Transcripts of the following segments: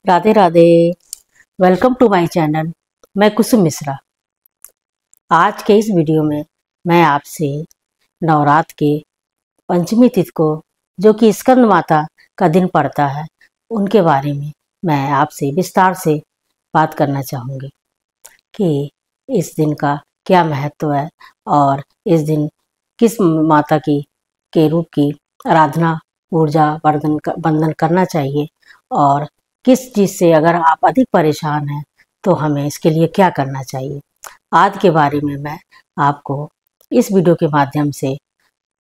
Radhe Radhe. Welcome to my channel. मैं कुसुम मिश्रा। आज के इस वीडियो में मैं आपसे नवरात्र के पंचमी तिथि को, जो कि स्कंद माता का दिन पड़ता है, उनके बारे में मैं आपसे विस्तार से बात करना चाहूँगी कि इस दिन का क्या महत्व है और इस दिन किस माता की के रूप की आराधना, पूजा, वंदन करना चाहिए और किस चीज़ से अगर आप अधिक परेशान हैं तो हमें इसके लिए क्या करना चाहिए। आज के बारे में मैं आपको इस वीडियो के माध्यम से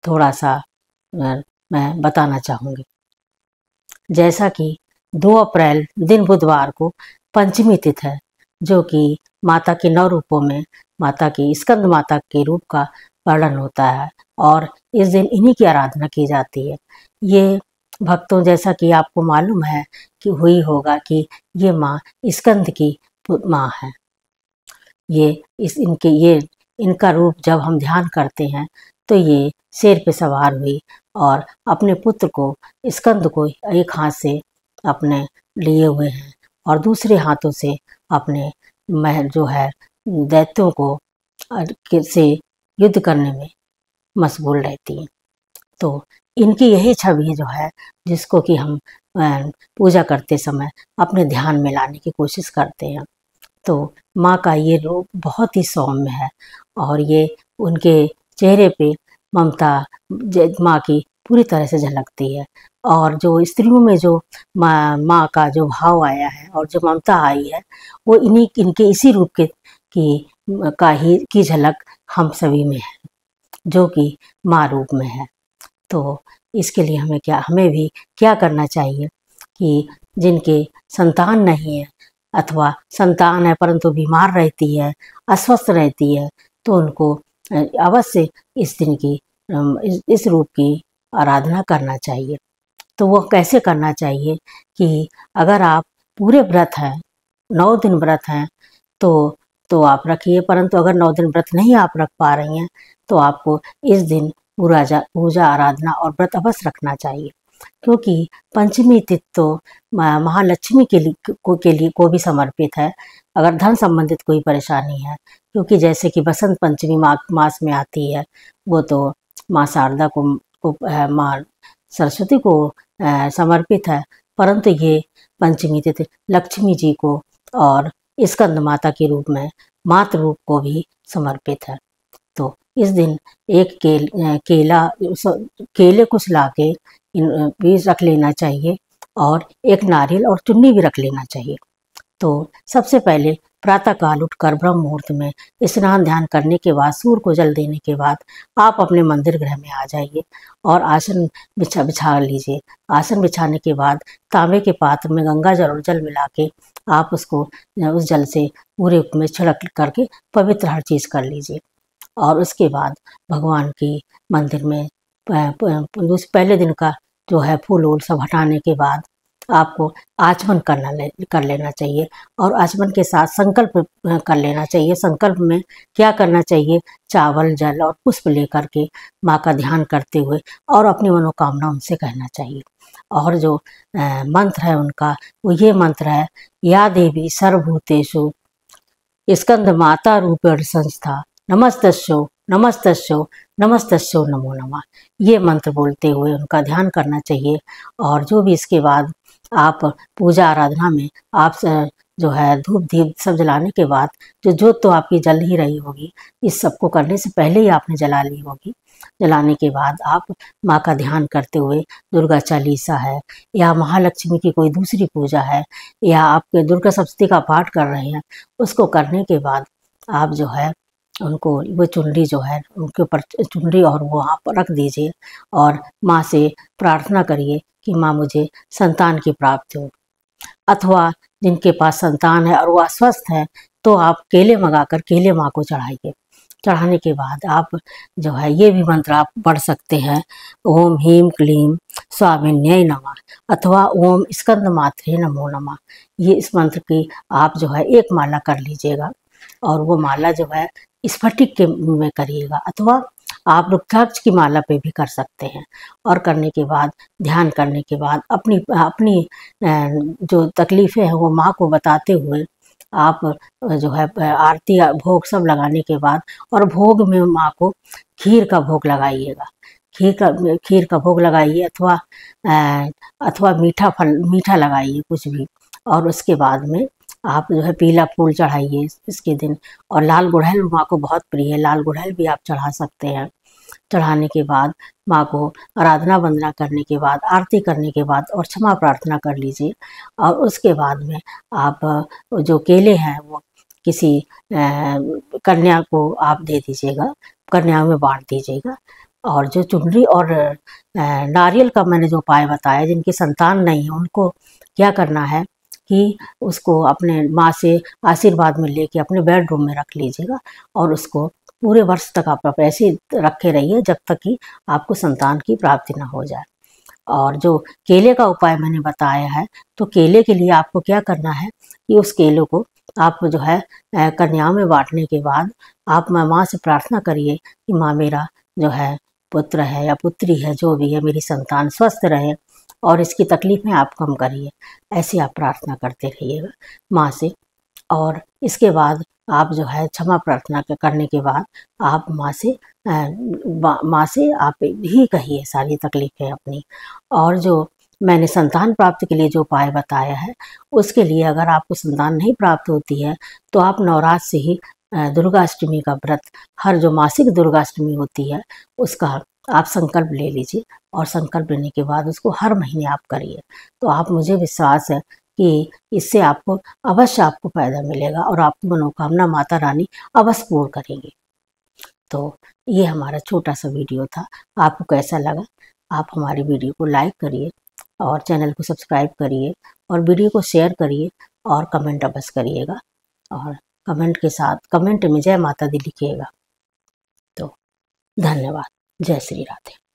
थोड़ा सा मैं बताना चाहूँगी। जैसा कि 2 अप्रैल दिन बुधवार को पंचमी तिथि है, जो कि माता के 9 रूपों में माता की स्कंद माता के रूप का वर्णन होता है और इस दिन इन्हीं की आराधना की जाती है। ये भक्तों, जैसा कि आपको मालूम है कि हुई होगा कि ये माँ स्कंद की माँ है। ये इनका रूप जब हम ध्यान करते हैं तो ये शेर पे सवार हुई और अपने पुत्र को, स्कंद को, एक हाथ से अपने लिए हुए हैं और दूसरे हाथों से अपने महल जो है दैत्यों को से युद्ध करने में मशगूल रहती हैं। तो इनकी यही छवि जो है, जिसको कि हम पूजा करते समय अपने ध्यान में लाने की कोशिश करते हैं। तो माँ का ये रूप बहुत ही सौम्य है और ये उनके चेहरे पे ममता माँ की पूरी तरह से झलकती है और जो स्त्रियों में जो माँ का जो भाव आया है और जो ममता आई है, वो इनके इसी रूप की झलक हम सभी में है, जो कि माँ रूप में है। तो इसके लिए हमें भी क्या करना चाहिए कि जिनके संतान नहीं है अथवा संतान है परंतु बीमार रहती है, अस्वस्थ रहती है, तो उनको अवश्य इस दिन की इस रूप की आराधना करना चाहिए। तो वह कैसे करना चाहिए कि अगर आप पूरे व्रत हैं, 9 दिन व्रत हैं, तो आप रखिए, परंतु अगर 9 दिन व्रत नहीं आप रख पा रही हैं तो आपको इस दिन पूजा, आराधना और व्रत अवश्य रखना चाहिए, क्योंकि पंचमी तिथि तो महालक्ष्मी के लिए को भी समर्पित है। अगर धन संबंधित कोई परेशानी है, क्योंकि जैसे कि बसंत पंचमी मास में आती है, वो तो माँ शारदा को माँ सरस्वती को समर्पित है, परंतु ये पंचमी तिथि लक्ष्मी जी को और स्कंद माता के रूप में मातृ रूप को भी समर्पित है। तो इस दिन एक केले कुछ लाके भी रख लेना चाहिए और एक नारियल और चुन्नी भी रख लेना चाहिए। तो सबसे पहले प्रातःकाल उठकर ब्रह्म मुहूर्त में स्नान ध्यान करने के बाद, सूर्य को जल देने के बाद आप अपने मंदिर गृह में आ जाइए और आसन बिछा लीजिए। आसन बिछाने के बाद तांबे के पात्र में गंगा जल और जल मिला के आप उसको उस जल से पूरे में छिड़क करके पवित्र हर चीज़ कर लीजिए और उसके बाद भगवान की मंदिर में पहले दिन का जो है फूल वूल सब हटाने के बाद आपको आचमन कर लेना चाहिए और आचमन के साथ संकल्प कर लेना चाहिए। संकल्प में क्या करना चाहिए? चावल, जल और पुष्प लेकर के माँ का ध्यान करते हुए और अपनी मनोकामना उनसे कहना चाहिए। और जो मंत्र है उनका, वो ये मंत्र है, या देवी सर्वभूतेषु स्कंद माता रूपेण संस्था नमस्तस्यो नमस्तस्यो नमस्तस्यो नमो नमः। ये मंत्र बोलते हुए उनका ध्यान करना चाहिए। और जो भी इसके बाद आप पूजा आराधना में आप जो है धूप दीप सब जलाने के बाद जो जोत तो आपकी जल ही रही होगी, इस सबको करने से पहले ही आपने जला ली होगी। जलाने के बाद आप माँ का ध्यान करते हुए दुर्गा चालीसा है या महालक्ष्मी की कोई दूसरी पूजा है या आप दुर्गा सप्तशती का पाठ कर रहे हैं, उसको करने के बाद आप जो है उनको वो चुनरी जो है उनके ऊपर चुनरी और वो वहाँ पर रख दीजिए और माँ से प्रार्थना करिए कि माँ मुझे संतान की प्राप्ति हो। अथवा जिनके पास संतान है और वो अस्वस्थ है तो आप केले मंगाकर केले माँ को चढ़ाइए। चढ़ाने के बाद आप जो है ये भी मंत्र आप पढ़ सकते हैं, ओम ह्रीं क्लीं स्वामिन्यै नमः अथवा ओम स्कंद मात्रे नमो नमः। ये इस मंत्र की आप जो है एक माला कर लीजिएगा और वो माला जो है स्फटिक के में करिएगा अथवा आप रुद्राक्ष की माला पे भी कर सकते हैं। और करने के बाद, ध्यान करने के बाद अपनी अपनी जो तकलीफ़ें हैं वो माँ को बताते हुए आप जो है आरती भोग सब लगाने के बाद, और भोग में माँ को खीर का भोग लगाइएगा। खीर का भोग लगाइए, अथवा मीठा लगाइए कुछ भी। और उसके बाद में आप जो है पीला फूल चढ़ाइए इसके दिन। और लाल गुड़हल माँ को बहुत प्रिय है, लाल गुड़हल भी आप चढ़ा सकते हैं। चढ़ाने के बाद माँ को आराधना वंदना करने के बाद, आरती करने के बाद और क्षमा प्रार्थना कर लीजिए। और उसके बाद में आप जो केले हैं वो किसी कन्या को आप दे दीजिएगा, कन्या में बांट दीजिएगा। और जो चुनरी और नारियल का मैंने जो उपाय बताया, जिनकी संतान नहीं है उनको क्या करना है कि उसको अपने माँ से आशीर्वाद में लेके अपने बेडरूम में रख लीजिएगा। और उसको पूरे वर्ष तक आप ऐसे रखे रहिए जब तक कि आपको संतान की प्राप्ति ना हो जाए। और जो केले का उपाय मैंने बताया है, तो केले के लिए आपको क्या करना है कि उस केले को आप जो है कन्याओं में बांटने के बाद आप माँ से प्रार्थना करिए कि माँ मेरा जो है पुत्र है या पुत्री है, जो भी है, मेरी संतान स्वस्थ रहे और इसकी तकलीफ़ें आप कम करिए। ऐसे आप प्रार्थना करते रहिएगा माँ से। और इसके बाद आप जो है क्षमा प्रार्थना करने के बाद आप माँ से आप ही कहिए सारी तकलीफ़ें अपनी। और जो मैंने संतान प्राप्ति के लिए जो उपाय बताया है, उसके लिए अगर आपको संतान नहीं प्राप्त होती है तो आप नवरात्र से ही दुर्गाष्टमी का व्रत, हर जो मासिक दुर्गाष्टमी होती है उसका आप संकल्प ले लीजिए। और संकल्प लेने के बाद उसको हर महीने आप करिए। तो आप, मुझे विश्वास है कि इससे आपको अवश्य आपको फ़ायदा मिलेगा और आपकी मनोकामना माता रानी अवश्य पूर्ण करेंगी। तो ये हमारा छोटा सा वीडियो था। आपको कैसा लगा? आप हमारी वीडियो को लाइक करिए और चैनल को सब्सक्राइब करिए और वीडियो को शेयर करिए और कमेंट अवश्य करिएगा। और कमेंट के साथ कमेंट में जय माता दी लिखिएगा। तो धन्यवाद। जय श्री राधे।